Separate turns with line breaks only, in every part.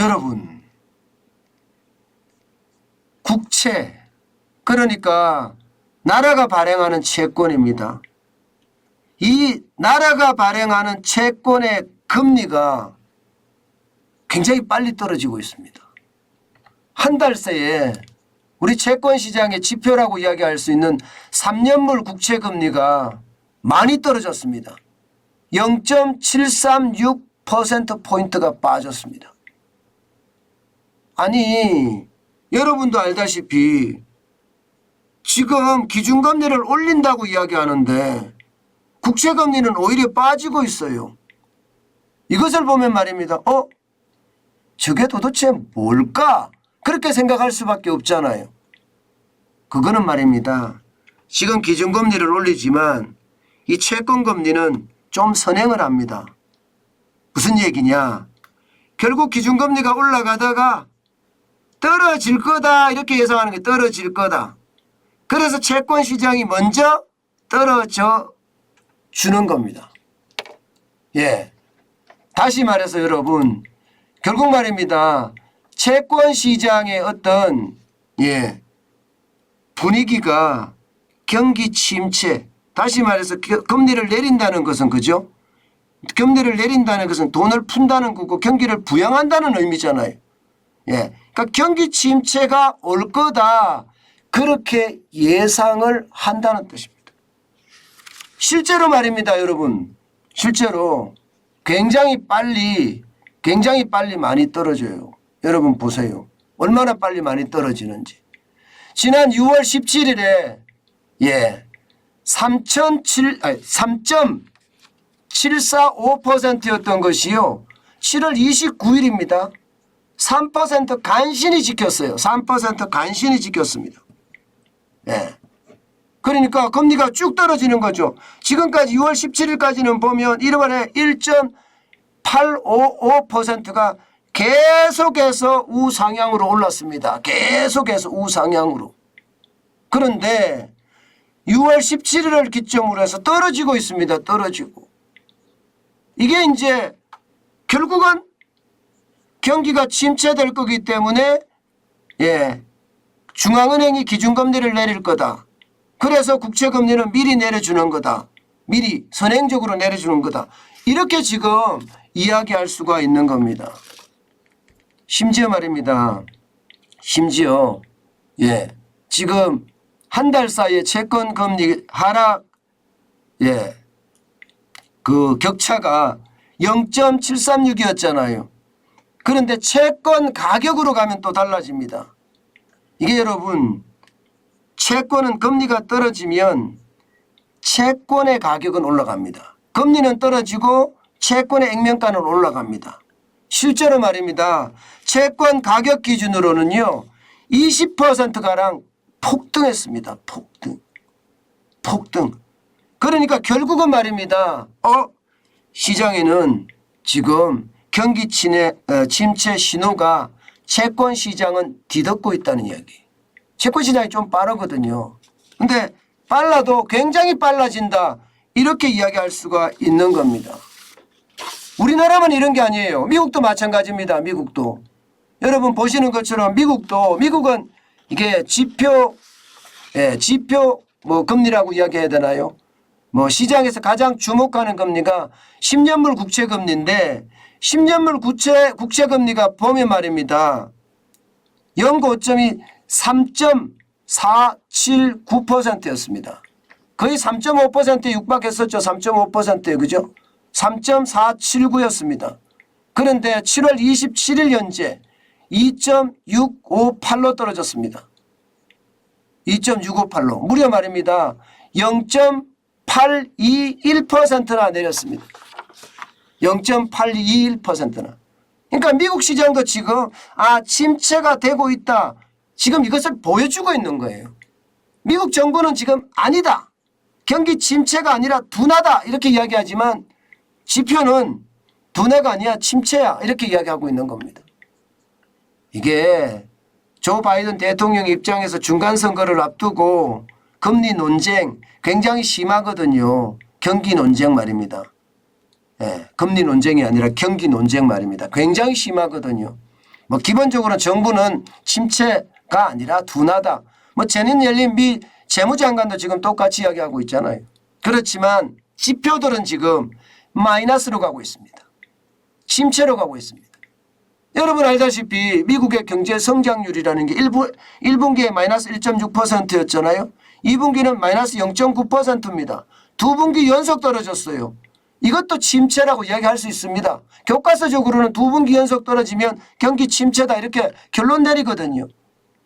여러분, 국채, 그러니까 나라가 발행하는 채권입니다. 이 나라가 발행하는 채권의 금리가 굉장히 빨리 떨어지고 있습니다. 한 달 새에 우리 채권 시장의 지표라고 이야기할 수 있는 3년물 국채 금리가 많이 떨어졌습니다. 0.736%포인트가 빠졌습니다. 아니, 여러분도 알다시피 지금 기준금리를 올린다고 이야기하는데 국채금리는 오히려 빠지고 있어요. 이것을 보면 말입니다. 저게 도대체 뭘까? 그렇게 생각할 수밖에 없잖아요. 그거는 말입니다. 지금 기준금리를 올리지만 이 채권금리는 좀 선행을 합니다. 무슨 얘기냐? 결국 기준금리가 올라가다가 떨어질 거다 이렇게 예상하는 게 떨어질 거다. 그래서 채권 시장이 먼저 떨어져 주는 겁니다. 예. 다시 말해서 여러분, 결국 말입니다. 채권 시장의 어떤 분위기가 경기 침체, 다시 말해서 금리를 내린다는 것은 그죠? 금리를 내린다는 것은 돈을 푼다는 거고 경기를 부양한다는 의미잖아요. 예. 그러니까 경기 침체가 올 거다. 그렇게 예상을 한다는 뜻입니다. 실제로 말입니다, 여러분. 실제로 굉장히 빨리 많이 떨어져요. 여러분 보세요. 얼마나 빨리 많이 떨어지는지. 지난 6월 17일에 3.745%였던 것이요. 7월 29일입니다. 3% 간신히 지켰어요. 3% 간신히 지켰습니다. 예. 그러니까 금리가 쭉 떨어지는 거죠. 지금까지 6월 17일까지는 보면 1월에 1.855%가 계속해서 우상향으로 올랐습니다. 계속해서 우상향으로. 그런데 6월 17일을 기점으로 해서 떨어지고 있습니다. 떨어지고. 이게 이제 결국은 경기가 침체될 거기 때문에 중앙은행이 기준금리를 내릴 거다. 그래서 국채금리는 미리 내려주는 거다. 미리 선행적으로 내려주는 거다. 이렇게 지금 이야기할 수가 있는 겁니다. 심지어 말입니다. 심지어 지금 한 달 사이에 채권금리 하락 그 격차가 0.736이었잖아요. 그런데 채권 가격으로 가면 또 달라집니다. 이게 여러분, 채권은 금리가 떨어지면 채권의 가격은 올라갑니다. 금리는 떨어지고 채권의 액면가는 올라갑니다. 실제로 말입니다. 채권 가격 기준으로는요. 20%가량 폭등했습니다. 폭등. 그러니까 결국은 말입니다. 시장에는 지금 경기 침체 신호가 채권 시장은 뒤덮고 있다는 이야기. 채권 시장이 좀 빠르거든요. 근데 빨라도 굉장히 빨라진다. 이렇게 이야기할 수가 있는 겁니다. 우리나라만 이런 게 아니에요. 미국도 마찬가지입니다. 미국도. 여러분 보시는 것처럼 미국은 이게 지표 금리라고 이야기해야 되나요? 시장에서 가장 주목하는 금리가 10년물 국채 금리인데 10년물 국채 금리가 보면 말입니다. 연고점이 3.479%였습니다. 거의 3.5%에 육박했었죠. 3.5%에 그죠? 3.479였습니다. 그런데 7월 27일 현재 2.658로 떨어졌습니다. 2.658로 무려 말입니다. 0.821%나 내렸습니다. 0.821%나. 그러니까 미국 시장도 지금 침체가 되고 있다. 지금 이것을 보여주고 있는 거예요. 미국 정부는 지금 아니다. 경기 침체가 아니라 둔하다. 이렇게 이야기하지만 지표는 둔해가 아니야 침체야. 이렇게 이야기하고 있는 겁니다. 이게 조 바이든 대통령 입장에서 중간선거를 앞두고 금리 논쟁 굉장히 심하거든요. 경기 논쟁 말입니다. 금리 논쟁이 아니라 경기 논쟁 말입니다. 굉장히 심하거든요. 뭐 기본적으로 정부는 침체가 아니라 둔화다. 뭐 재년 열린 미 재무장관도 지금 똑같이 이야기하고 있잖아요. 그렇지만 지표들은 지금 마이너스로 가고 있습니다. 침체로 가고 있습니다. 여러분 알다시피 미국의 경제 성장률이라는 게 1분기에 마이너스 1.6%였잖아요. 2분기는 마이너스 0.9%입니다. 두 분기 연속 떨어졌어요. 이것도 침체라고 이야기할 수 있습니다. 교과서적으로는 두 분기 연속 떨어지면 경기 침체다 이렇게 결론 내리거든요.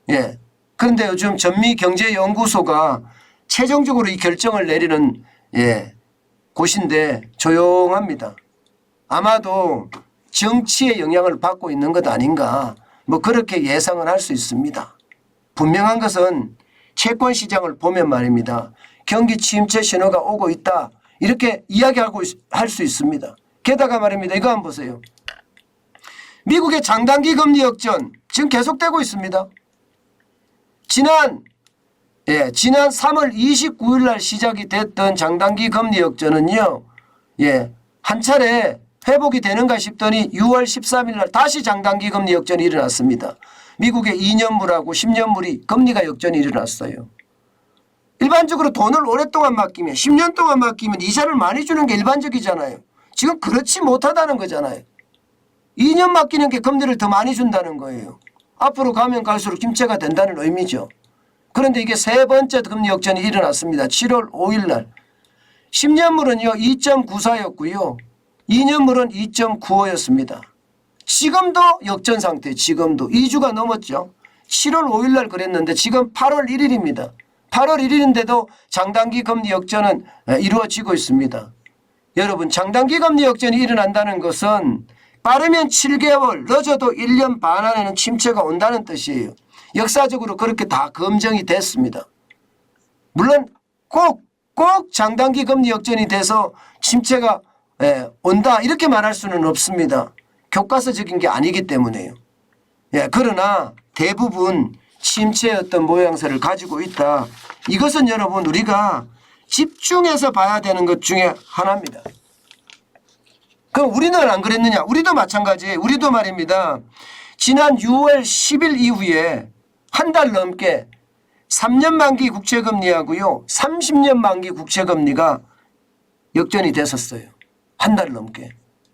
예. 그런데 요즘 전미경제연구소가 최종적으로 이 결정을 내리는 곳인데 조용합니다. 아마도 정치의 영향을 받고 있는 것 아닌가 뭐 그렇게 예상을 할 수 있습니다. 분명한 것은 채권 시장을 보면 말입니다. 경기 침체 신호가 오고 있다. 이렇게 이야기하고 할 수 있습니다. 게다가 말입니다. 이거 한번 보세요. 미국의 장단기 금리 역전 지금 계속되고 있습니다. 지난 3월 29일 날 시작이 됐던 장단기 금리 역전은요. 한 차례 회복이 되는가 싶더니 6월 13일 날 다시 장단기 금리 역전이 일어났습니다. 미국의 2년물하고 10년물이 금리가 역전이 일어났어요. 일반적으로 돈을 오랫동안 맡기면 10년 동안 맡기면 이자를 많이 주는 게 일반적이잖아요. 지금 그렇지 못하다는 거잖아요. 2년 맡기는 게 금리를 더 많이 준다는 거예요. 앞으로 가면 갈수록 침체가 된다는 의미죠. 그런데 이게 세 번째 금리 역전이 일어났습니다. 7월 5일 날. 10년물은요 2.94였고요. 2년물은 2.95였습니다. 지금도 역전 상태, 지금도 2주가 넘었죠. 7월 5일 날 그랬는데 지금 8월 1일입니다. 8월 1일인데도 장단기 금리 역전은 이루어지고 있습니다. 여러분 장단기 금리 역전이 일어난다는 것은 빠르면 7개월, 늦어도 1년 반 안에는 침체가 온다는 뜻이에요. 역사적으로 그렇게 다 검증이 됐습니다. 물론 꼭 장단기 금리 역전이 돼서 침체가 온다 이렇게 말할 수는 없습니다. 교과서적인 게 아니기 때문에요. 그러나 대부분 침체의 어떤 모양새를 가지고 있다. 이것은 여러분 우리가 집중해서 봐야 되는 것 중에 하나입니다. 그럼 우리는 안 그랬느냐? 우리도 마찬가지예요. 우리도 말입니다. 지난 6월 10일 이후에 한 달 넘게 3년 만기 국채금리하고요. 30년 만기 국채금리가 역전이 됐었어요. 한 달 넘게.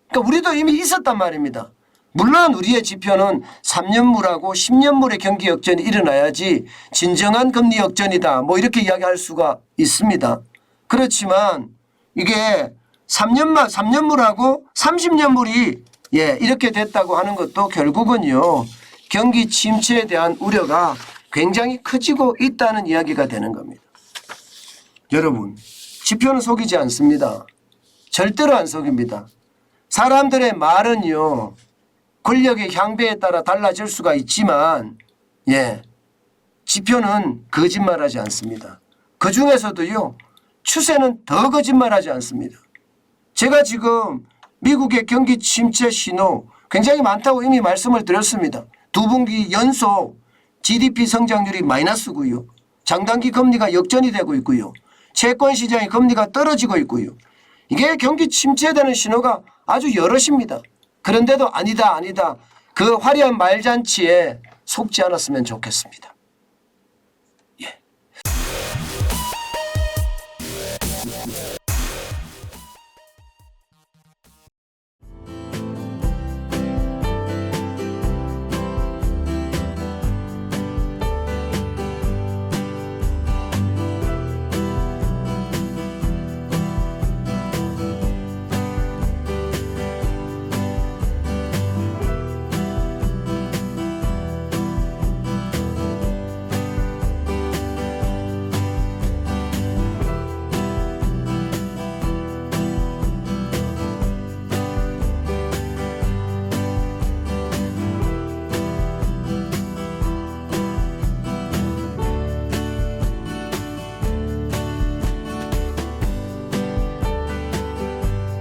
그러니까 우리도 이미 있었단 말입니다. 물론 우리의 지표는 3년물하고 10년물의 경기 역전이 일어나야지 진정한 금리 역전이다. 뭐 이렇게 이야기할 수가 있습니다. 그렇지만 이게 3년물하고 30년물이 이렇게 됐다고 하는 것도 결국은요. 경기 침체에 대한 우려가 굉장히 커지고 있다는 이야기가 되는 겁니다. 여러분 지표는 속이지 않습니다. 절대로 안 속입니다. 사람들의 말은요. 권력의 향배에 따라 달라질 수가 있지만 지표는 거짓말하지 않습니다. 그중에서도요. 추세는 더 거짓말하지 않습니다. 제가 지금 미국의 경기 침체 신호 굉장히 많다고 이미 말씀을 드렸습니다. 두 분기 연속 GDP 성장률이 마이너스고요. 장단기 금리가 역전이 되고 있고요. 채권 시장의 금리가 떨어지고 있고요. 이게 경기 침체되는 신호가 아주 여럿입니다. 그런데도 아니다. 그 화려한 말잔치에 속지 않았으면 좋겠습니다.